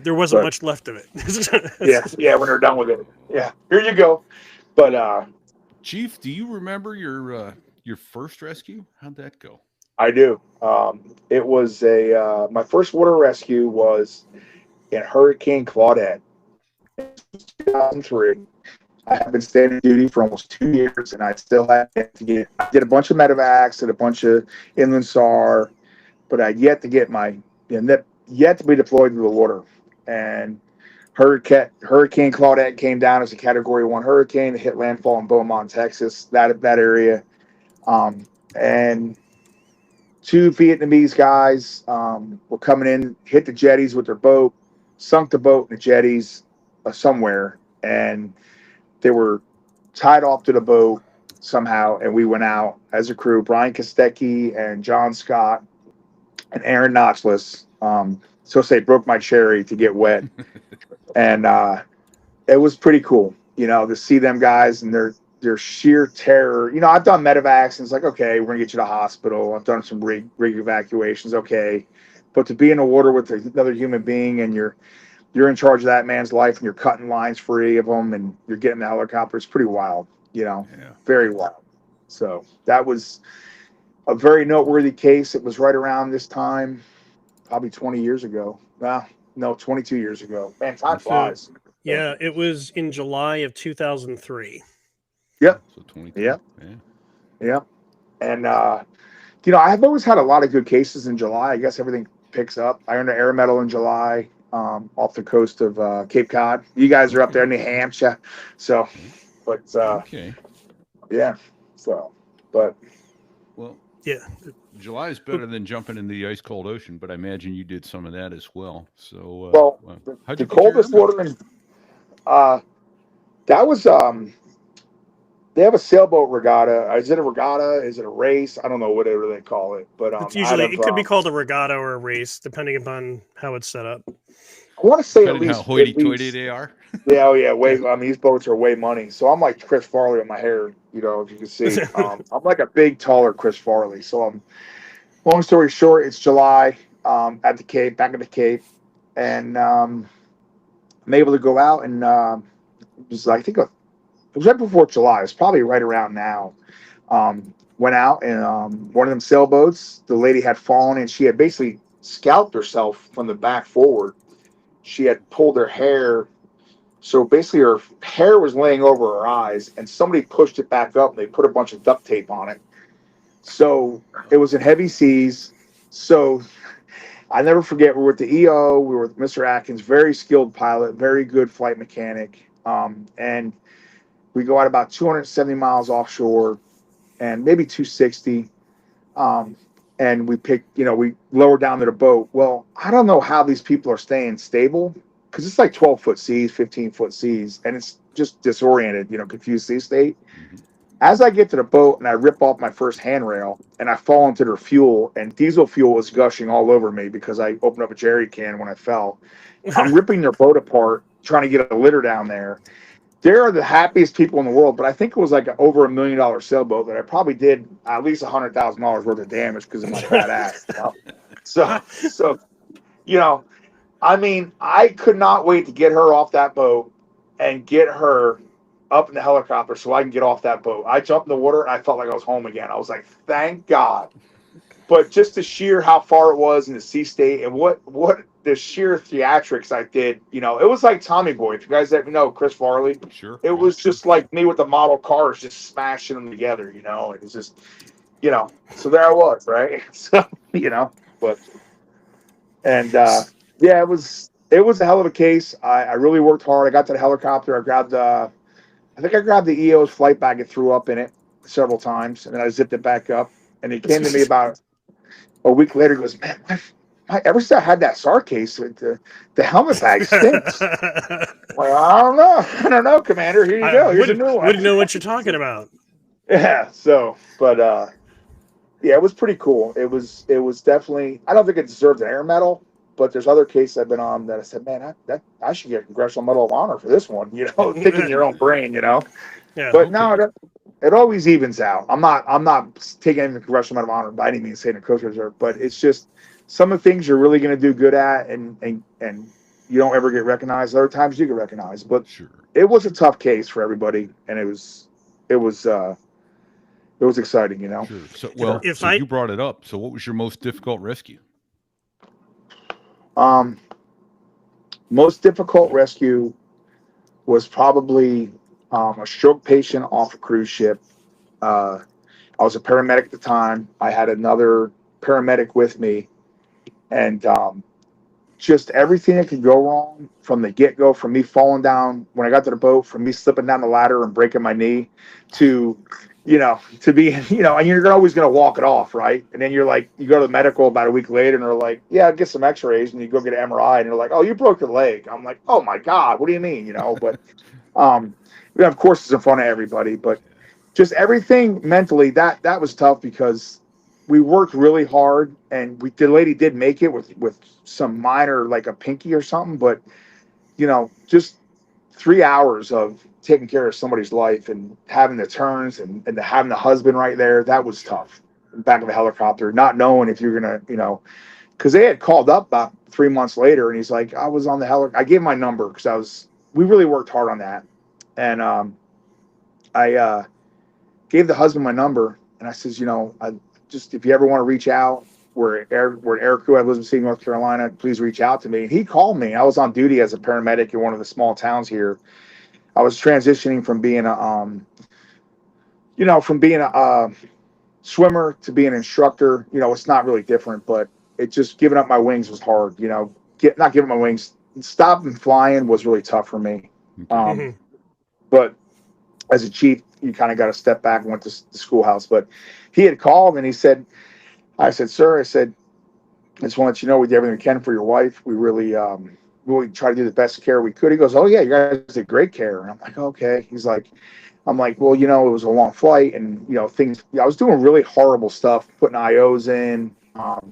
there wasn't much left of it. yeah, when they're done with it. Yeah. Here you go. But Chief, do you remember your first rescue? How'd that go? I do. It was my first water rescue was in Hurricane Claudette in 2003. I have been standing duty for almost 2 years, and I still had to I did a bunch of medevacs and a bunch of inland SAR, but I yet to get yet to be deployed to the water. And Hurricane Claudette came down as a Category 1 hurricane. It hit landfall in Beaumont, Texas, that area. And 2 Vietnamese guys were coming in, hit the jetties with their boat, sunk the boat in the jetties somewhere, and they were tied off to the boat somehow, and we went out as a crew. Brian Kostecki and John Scott and Aaron Notchless. So say broke my cherry to get wet. And it was pretty cool, to see them guys and their sheer terror. I've done medevacs, and it's like, okay, we're going to get you to the hospital. I've done some rig evacuations, okay. But to be in the water with another human being, and you're in charge of that man's life, and you're cutting lines free of them, and you're getting the helicopter, it's pretty wild, very wild. So that was a very noteworthy case. It was right around this time, probably 20 years ago. Well, no, 22 years ago. Man, time flies. Yeah, it was in July of 2003. Yep. So 22. Yeah. And, I've always had a lot of good cases in July. I guess everything picks up. I earned an air medal in July off the coast of Cape Cod. You guys are up there in New Hampshire. So, but, yeah. So, but. Well, yeah. July is better than jumping in the ice cold ocean, but I imagine you did some of that as well. So, the coldest water in, that was, they have a sailboat regatta. Is it a regatta? Is it a race? I don't know, whatever they call it. But it's usually it could be called a regatta or a race, depending upon how it's set up. I want to say depending at least how hoity-toity they are. Yeah, way. I mean, these boats are way money. So I'm like Chris Farley with my hair. If you can see, I'm like a big, taller Chris Farley. So long story short, it's July at the Cape, back at the Cape, and I'm able to go out, and it was right before July. It's probably right around now. Went out, and one of them sailboats, the lady had fallen, and she had basically scalped herself from the back forward. She had pulled her hair. So basically her hair was laying over her eyes, and somebody pushed it back up, and they put a bunch of duct tape on it. So it was in heavy seas. So I never forget, we were with the EO, we were with Mr. Atkins, very skilled pilot, very good flight mechanic. And we go out about 270 miles offshore, and maybe 260. and we picked, we lowered down to the boat. Well, I don't know how these people are staying stable because it's like 12-foot seas, 15-foot seas, and it's just disoriented, confused sea state. Mm-hmm. As I get to the boat and I rip off my first handrail and I fall into their fuel, and diesel fuel is gushing all over me because I opened up a jerry can when I fell. I'm ripping their boat apart, trying to get a litter down there. They're the happiest people in the world, but I think it was like over $1 million sailboat that I probably did at least $100,000 worth of damage because of my fat ass. So, I mean, I could not wait to get her off that boat and get her up in the helicopter so I can get off that boat. I jumped in the water and I felt like I was home again. I was like, thank God. But just the sheer how far it was in the sea state and what the sheer theatrics I did, it was like Tommy Boy. If you guys ever know Chris Farley, Sure. It was just like me with the model cars, just smashing them together, It was just, so there I was, right? So, but, and, yeah, it was a hell of a case. I really worked hard. I got to the helicopter. I think I grabbed the EO's flight bag and threw up in it several times, and then I zipped it back up. And he came to me about a week later. He goes, man, ever since I had that SAR case, the helmet bag stinks. Well, I don't know, Commander. Here you go. Here's a new one. Wouldn't know what you're talking about. Yeah. So, but yeah, it was pretty cool. It was definitely. I don't think it deserved an air medal, but there's other cases I've been on that I said, man, I should get a Congressional Medal of Honor for this one. Thinking in your own brain, Yeah. But no, it always evens out. I'm not taking any Congressional Medal of Honor by any means, saying the Coast Reserve, but it's just some of the things you're really going to do good at, and you don't ever get recognized. Other times you get recognized, but Sure. It was a tough case for everybody, and it was exciting, Sure. So, you brought it up. So, what was your most difficult rescue? Most difficult rescue was probably a stroke patient off a cruise ship. I was a paramedic at the time. I had another paramedic with me, and just everything that could go wrong from the get-go, from me falling down when I got to the boat, from me slipping down the ladder and breaking my knee, to to be, and you're always going to walk it off, right? And then you're like, you go to the medical about a week later, and they're like, yeah, get some x-rays, and you go get an MRI, and they're like, oh, you broke your leg. I'm like, oh my God, what do you mean? But we have courses in front of everybody, but just everything mentally, that was tough because we worked really hard, and the lady did make it with some minor, like a pinky or something, but just 3 hours of taking care of somebody's life and having the turns and having the husband right there, that was tough. Back of a helicopter, not knowing if you're gonna, because they had called up about 3 months later, and he's like, I was on the helicopter. I gave him my number because we really worked hard on that, and I gave the husband my number, and I says, if you ever want to reach out, we're an air crew at Elizabeth City, North Carolina. Please reach out to me. And he called me. I was on duty as a paramedic in one of the small towns here. I was transitioning from being a swimmer to being an instructor. It's not really different, but it just giving up my wings was hard. Not giving my wings, stopping flying was really tough for me. But as a chief, you kind of got to step back and went to the schoolhouse. But he had called and I said, sir, I just want to let you know we did everything we can for your wife. We really try to do the best care we could. He goes, oh yeah, you guys did great care. And I'm like, okay. I'm like, well, it was a long flight, and things. I was doing really horrible stuff, putting IOs in. At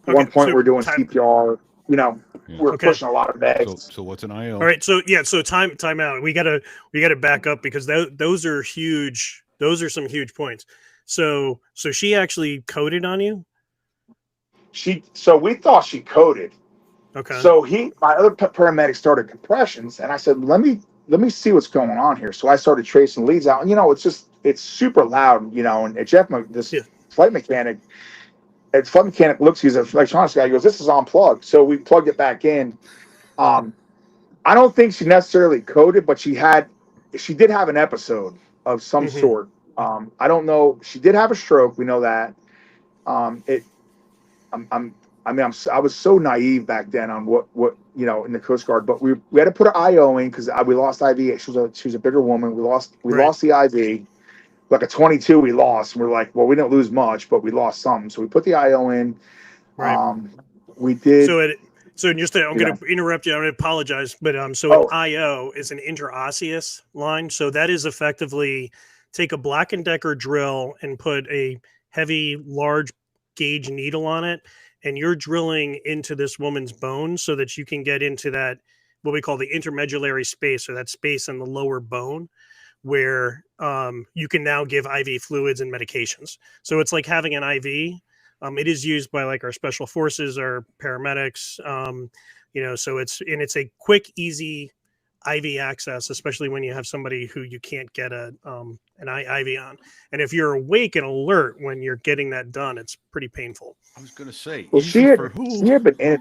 one point we're doing CPR. We're pushing a lot of bags. So what's an IO? All right. So time out. We gotta back up because those are huge. Those are some huge points. So she actually coded on you? So we thought she coded. Okay. So my other paramedic started compressions, and I said, let me see what's going on here. So I started tracing leads out, and it's super loud, and Jeff, flight mechanic looks, he's an electronics guy, he goes, this is unplugged. So we plugged it back in. I don't think she necessarily coded, but she did have an episode of some sort. I don't know. She did have a stroke. We know that. I was so naive back then on what in the Coast Guard, but we had to put an IO in because we lost IV. She was a bigger woman. We lost the IV. like a 22 we lost. And we're like, well, we didn't lose much, but we lost something. So we put the IO in. Right. We did. So just I'm going to interrupt you. I apologize, but an IO is an interosseous line. So that is effectively take a Black & Decker drill and put a heavy, large gauge needle on it, and you're drilling into this woman's bone so that you can get into that, what we call the intermedullary space, or that space in the lower bone where you can now give IV fluids and medications. So it's like having an IV. It is used by like our special forces, our paramedics, so it's a quick, easy IV access, especially when you have somebody who you can't get an IV on. And if you're awake and alert when you're getting that done, it's pretty painful. I was going to say, well, she had been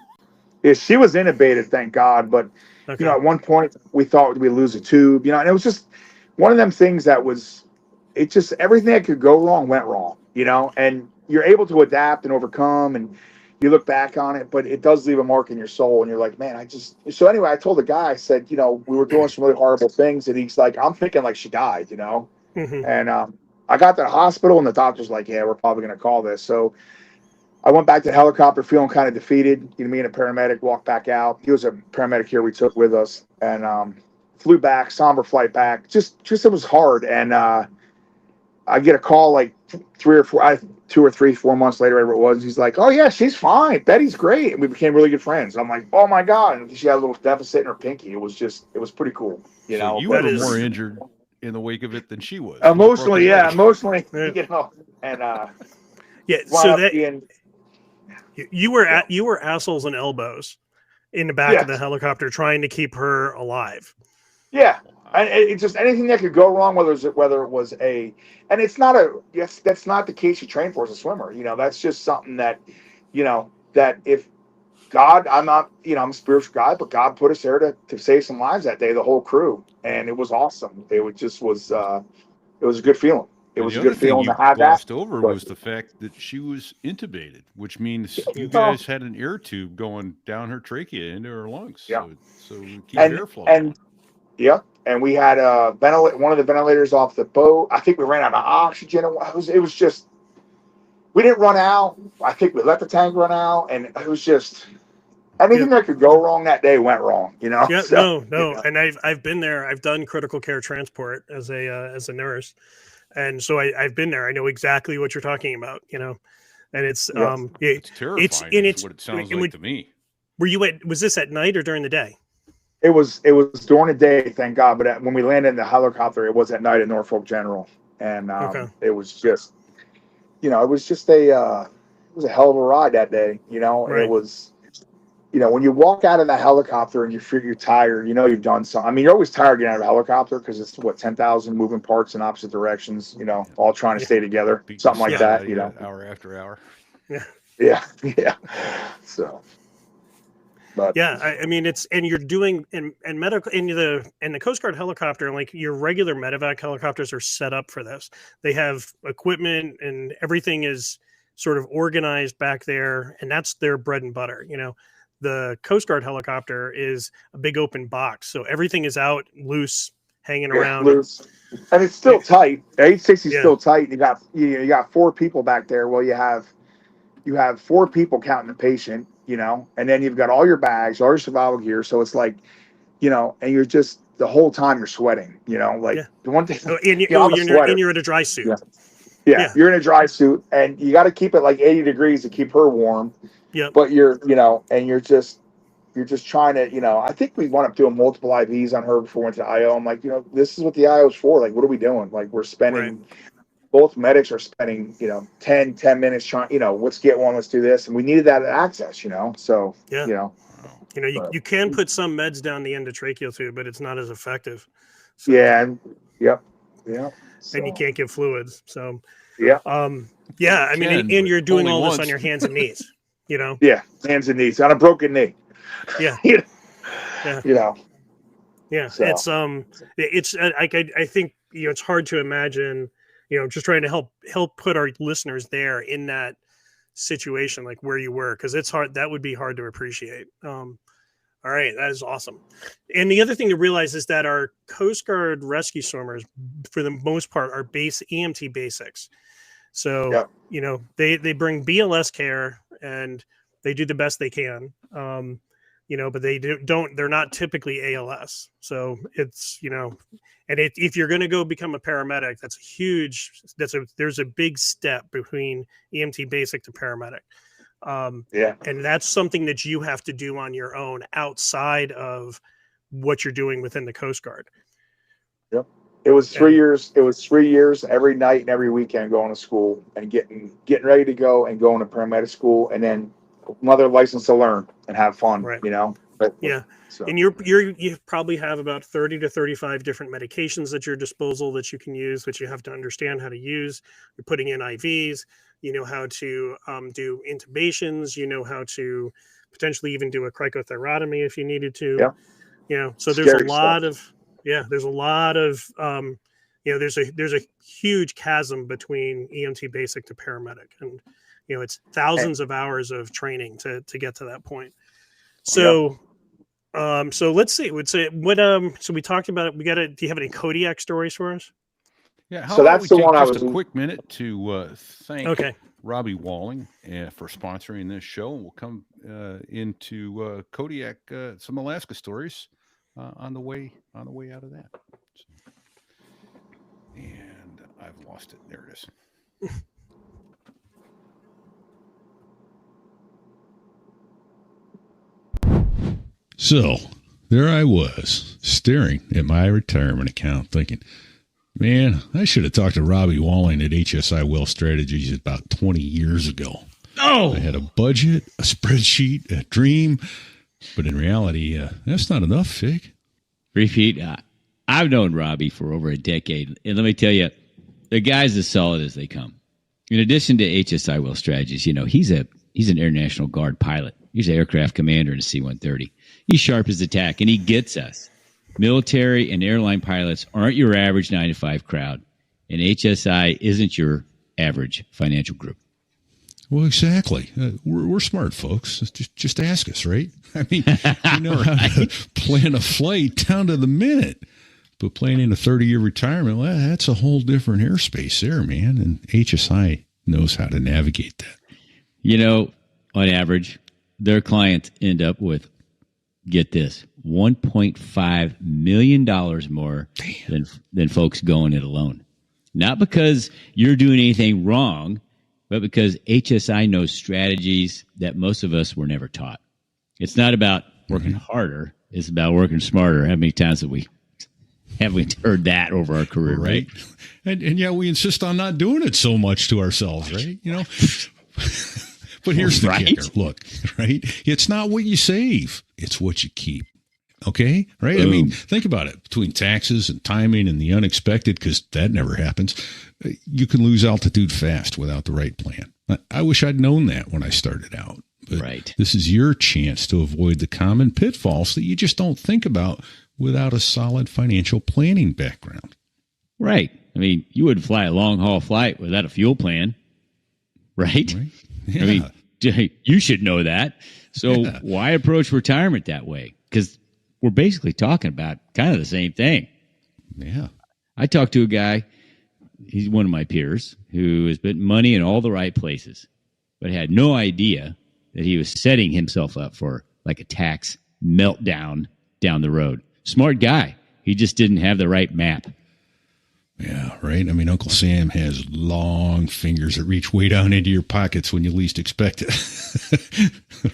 she was intubated, thank God. But, at one point we thought we'd lose a tube, and it was just one of them things that was, it just, everything that could go wrong went wrong, and you're able to adapt and overcome, and you look back on it, but it does leave a mark in your soul. And you're like, man, so anyway, I told the guy, I said, we were doing some really horrible things. And he's like, I'm thinking like she died, Mm-hmm. And I got to the hospital and the doctor's like, yeah, we're probably going to call this. So I went back to the helicopter feeling kind of defeated. Me and a paramedic walked back out. He was a paramedic here we took with us, and flew back, somber flight back. Just it was hard. And I get a call like 2 or 3, 4 months later, whatever it was. He's like, oh yeah, she's fine. Betty's great. And we became really good friends. I'm like, oh my God. And she had a little deficit in her pinky. It was pretty cool. So you were more injured in the wake of it than she was. Emotionally, yeah. Emotionally, and so that you were assholes and elbows in the back of the helicopter trying to keep her alive. Yeah. And it's just anything that could go wrong, whether it was and it's not that's not the case you train for as a swimmer. That's just something that, that if God, I'm not, I'm a spiritual guy, but God put us there to save some lives that day, the whole crew. And it was awesome. It was it was a good feeling. It was a good feeling to have that. Glossed over was the fact that she was intubated, which means you guys had an air tube going down her trachea into her lungs. Yeah. So keep airflow. And we had one of the ventilators off the boat. I think we ran out of oxygen. It was just, we didn't run out. I think we let the tank run out, and it was just anything that could go wrong that day went wrong. Yeah, So, no. And I've been there. I've done critical care transport as a nurse, and so I've been there. I know exactly what you're talking about. And it's it's terrifying. It's what it sounds like to me. Was this at night or during the day? It was during the day, thank God. But when we landed in the helicopter, it was at night at Norfolk General, and it was just, it was a hell of a ride that day. Right. It was, when you walk out of the helicopter and you feel you're tired, you've done something. I mean, you're always tired getting out of a helicopter because it's 10,000 moving parts in opposite directions. All trying to stay together, something like that. Hour after hour. Yeah. So. But I mean, and you're doing and medical in the Coast Guard helicopter, like your regular medevac helicopters are set up for this. They have equipment and everything is sort of organized back there, and that's their bread and butter. The Coast Guard helicopter is a big open box, so everything is out loose, hanging around. Loose. And it's still tight. 860 is still tight. You got 4 people back there. Well, you have 4 people counting the patient. And then you've got all your bags, all your survival gear. So it's like, and you're just the whole time you're sweating, the one thing. You're in a dry suit. Yeah. You're in a dry suit, and you got to keep it like 80 degrees to keep her warm. Yeah. But you're just trying to, I think we wound up doing multiple IVs on her before we went to IO. I'm like, this is what the IO is for. Like, what are we doing? Like, we're spending. Both medics are spending, 10 minutes trying, let's get one, let's do this. And we needed that access, so, you can put some meds down the endotracheal tube, but it's not as effective. So, yeah. So, and you can't give fluids. So, I mean, and you're doing all this on your hands and knees, Yeah. Hands and knees on a broken knee. Yeah. Yeah. So. It's I think, it's hard to imagine, just trying to help put our listeners there in that situation, like where you were, because it's hard. That would be hard to appreciate. All right, that is awesome. And the other thing to realize is that our Coast Guard rescue swimmers, for the most part, are base EMT basics. So, you know, they bring BLS care and they do the best they can. You know, but they're not typically ALS. So it's, you know, and if you're going to go become a paramedic, there's a big step between EMT basic to paramedic. And that's something that you have to do on your own outside of what you're doing within the Coast Guard. Yep. It was 3 years. It was 3 years every night and every weekend going to school and getting ready to go and going to paramedic school, and then another license to learn and have fun, right. You know? So. And you probably have about 30 to 35 different medications at your disposal that you can use, which you have to understand how to use. You're putting in IVs, you know how to do intubations, you know how to potentially even do a cricothyrotomy if you needed to. Yeah. You know, so there's a lot of you know, there's a huge chasm between EMT basic to paramedic, and you know, it's thousands of hours of training to get to that point. So, so let's see. So we talked about it. Do you have any Kodiak stories for us? Yeah. So that's the one I was. Just a quick minute to thank Okay. Robbie Walling for sponsoring this show. We'll come into Kodiak, some Alaska stories on the way out of that. So, and I've lost it. There it is. So there I was, staring at my retirement account, thinking, man, I should have talked to Robbie Walling at HSI Wealth Strategies about 20 years ago. Oh, I had a budget, a spreadsheet, a dream, but in reality, that's not enough, Fig. Repeat. I've known Robbie for over a decade, and let me tell you, the guy's as solid as they come. In addition to HSI Wealth Strategies, you know, he's an Air National Guard pilot. He's an aircraft commander in a C-130. He's sharp as a tack, and he gets us. Military and airline pilots aren't your average 9-to-5 crowd, and HSI isn't your average financial group. Well, exactly. We're smart folks. Just ask us, right? I mean, we know how to plan a flight down to the minute. But planning a 30-year retirement, well, that's a whole different airspace there, man. And HSI knows how to navigate that. You know, on average, their clients end up with, get this, $1.5 million more than folks going it alone. Not because you're doing anything wrong, but because HSI knows strategies that most of us were never taught. It's not about working harder. It's about working smarter. How many times have we heard that over our career, right? And yet we insist on not doing it so much to ourselves, right? You know? But here's the kicker. Look, right? It's not what you save. It's what you keep. Okay? Right? Boom. I mean, think about it. Between taxes and timing and the unexpected, because that never happens, you can lose altitude fast without the right plan. I wish I'd known that when I started out. But this is your chance to avoid the common pitfalls that you just don't think about without a solid financial planning background. Right. I mean, you wouldn't fly a long-haul flight without a fuel plan, right? Yeah. I mean, you should know that. So why approach retirement that way? Because we're basically talking about kind of the same thing. Yeah. I talked to a guy, he's one of my peers, who has put money in all the right places, but had no idea that he was setting himself up for like a tax meltdown down the road. Smart guy. He just didn't have the right map. Yeah, right. I mean, Uncle Sam has long fingers that reach way down into your pockets when you least expect it.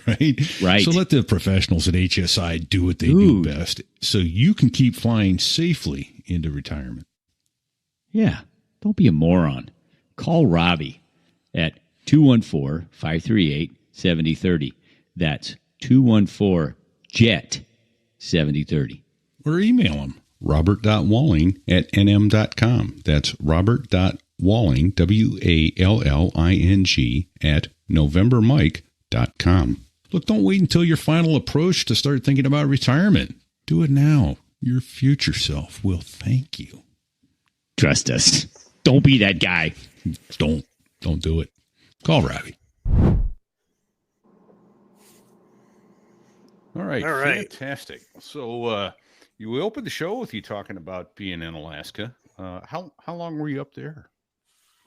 Right? So let the professionals at HSI do what they do best so you can keep flying safely into retirement. Yeah. Don't be a moron. Call Robbie at 214-538-7030. That's 214-JET-7030. Or email him, robert.walling@nm.com. That's robert.walling, WALLING, @novembermike.com. Look, don't wait until your final approach to start thinking about retirement. Do it now. Your future self will thank you. Trust us. Don't be that guy. Don't do it. Call Robbie. All right. All right. Fantastic. So you opened the show with you talking about being in Alaska. How long were you up there?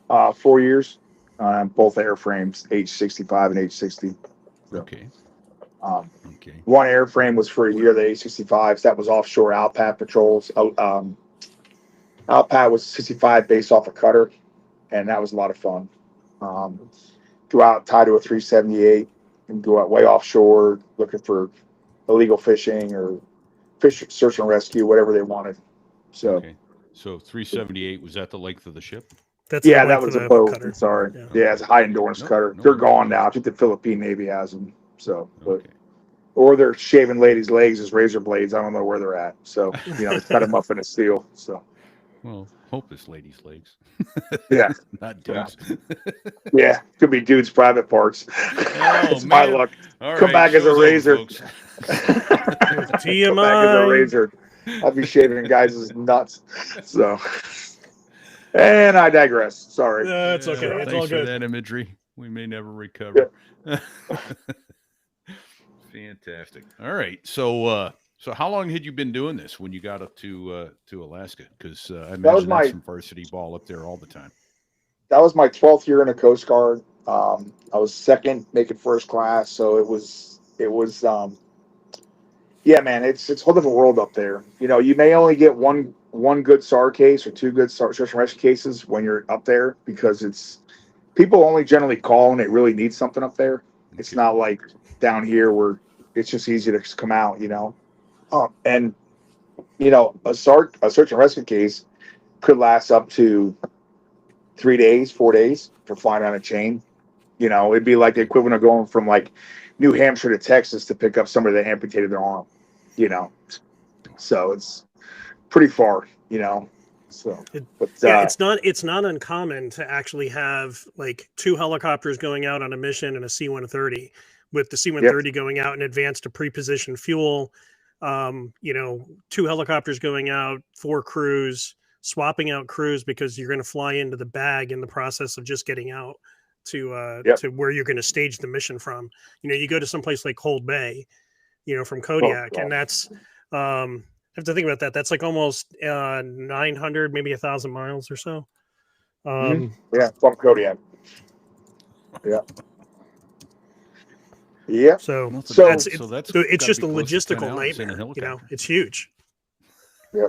4 years, both airframes, H-65 and H-60. So, Okay. Okay. One airframe was for a year, the H-65s. That was offshore Alpat patrols. Alpat was 65 based off a cutter, and that was a lot of fun. Go out, tie to a 378, and go out way offshore looking for illegal fishing or fish search and rescue, whatever they wanted. So, Okay. So 378, was that the length of the ship? That's yeah, the that length was of a the boat. cutter. Sorry. Yeah. Yeah, it's a high endurance cutter. No They're worries. gone now. I think the Philippine Navy has them. So, but, Okay. or they're shaving ladies' legs as razor blades. I don't know where they're at. So, they cut them up in a steel. So, Well, hope it's ladies' legs. yeah. Not dudes. Yeah, could be dudes' private parts. Oh, It's my man. luck. All Come right, back as a show's over, razor. folks. Come back as a razor. I'd be shaving guys' nuts. So, and I digress. Sorry. It's okay. It's Thanks all for good. that imagery. We may never recover. Fantastic. All right. So how long had you been doing this when you got up to Alaska? Because I imagine that's some varsity ball up there all the time. That was my 12th year in the Coast Guard. I was second, making first class. So it was. Yeah, man, it's a whole different world up there. You may only get one good SAR case or two good search and rescue cases when you're up there, because it's people only generally call when they really need something up there. It's not like down here where it's just easy to come out, and a search and rescue case could last up to 3 days, 4 days for flying on a chain. It'd be like the equivalent of going from like New Hampshire to Texas to pick up somebody that amputated their arm. So it's pretty far. So, it's not uncommon to actually have like two helicopters going out on a mission and a C-130, with the C-130 going out in advance to pre-position fuel. Two helicopters going out, 4 crews, swapping out crews because you're going to fly into the bag in the process of just getting out to where you're going to stage the mission from. You go to someplace like Cold Bay, from Kodiak, and that's have to think about that. That's like almost 900, maybe 1,000 miles or so. Yeah, from Kodiak. Yeah. Yeah. So that's it's just a logistical nightmare. It's huge. Yeah.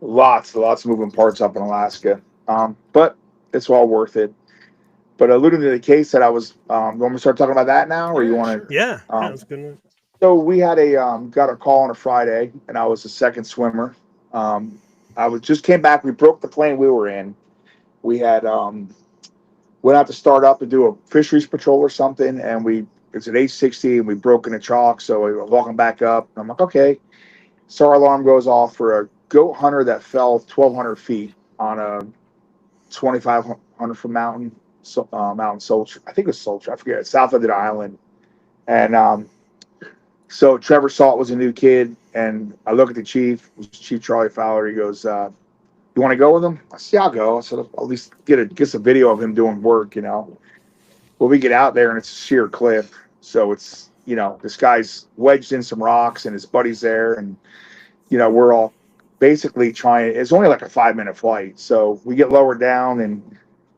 Lots of moving parts up in Alaska. But it's all worth it. But alluding to the case that I was, you want me to start talking about that now, or you want to? Yeah, that's good. So we had got a call on a Friday, and I was the second swimmer. Just came back. We broke the plane we were in. We had went out to start up to do a fisheries patrol or something, and it's an H-60, and we broke in the chalk. So we were walking back up, and I'm like, okay. SAR alarm goes off for a goat hunter that fell 1,200 feet on a 2,500 foot mountain. Mountain Sultry. I think it was Sultry. I forget. South of the island. And so Trevor Salt was a new kid, and I look at the chief, Chief Charlie Fowler. He goes, "You want to go with him?" I said, "Yeah, I'll go." I said, "I'll at least get some video of him doing work, Well, we get out there, and it's a sheer cliff, so it's this guy's wedged in some rocks, and his buddy's there, and we're all basically trying. It's only like a 5-minute flight, so we get lowered down and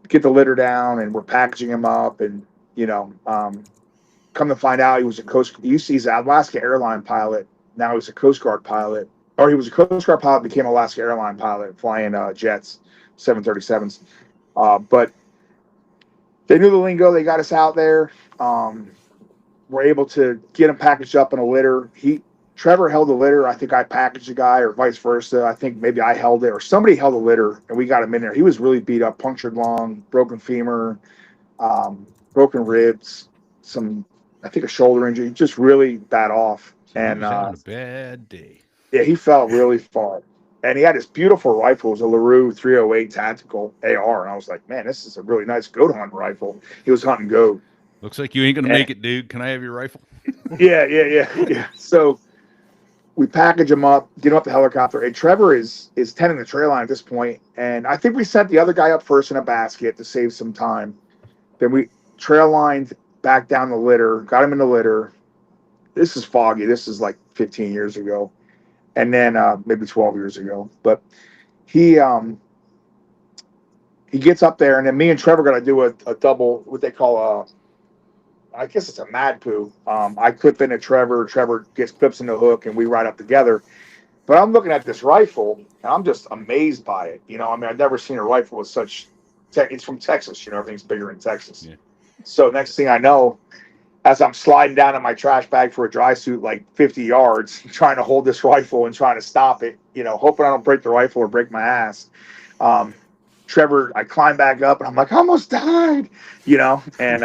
get the litter down, and we're packaging him up, and come to find out he was he's an Alaska airline pilot. Now he's a Coast Guard pilot, or he was a Coast Guard pilot, became an Alaska airline pilot, flying jets, 737s. But they knew the lingo. They got us out there. We're able to get him packaged up in a litter. Trevor held the litter. I think I packaged the guy, or vice versa. I think maybe I held it, or somebody held the litter, and we got him in there. He was really beat up, punctured lung, broken femur, broken ribs, I think a shoulder injury, just really bad off. So and he was having a bad day. Yeah, he fell really far. And he had this beautiful rifle. It was a LaRue 308 tactical AR. And I was like, man, this is a really nice goat hunting rifle. He was hunting goat. Looks like you ain't going to make it, dude. Can I have your rifle? Yeah. So we package him up, get him up the helicopter. And Trevor is tending the trail line at this point. And I think we sent the other guy up first in a basket to save some time. Then we trail lined back down the litter, got him in the litter, this is foggy. This is like 15 years ago, and then maybe 12 years ago. But he gets up there, and then me and Trevor got to do a double, what they call I guess it's a mad poo. I clip into Trevor. Trevor clips in the hook, and we ride up together. But I'm looking at this rifle, and I'm just amazed by it. You know, I mean, I've never seen a rifle with such. It's from Texas. You know, everything's bigger in Texas. Yeah. So next thing I know, as I'm sliding down in my trash bag for a dry suit, like 50 yards, trying to hold this rifle and trying to stop it, you know, hoping I don't break the rifle or break my ass. Trevor, I climb back up, and I'm like, I almost died, you know, and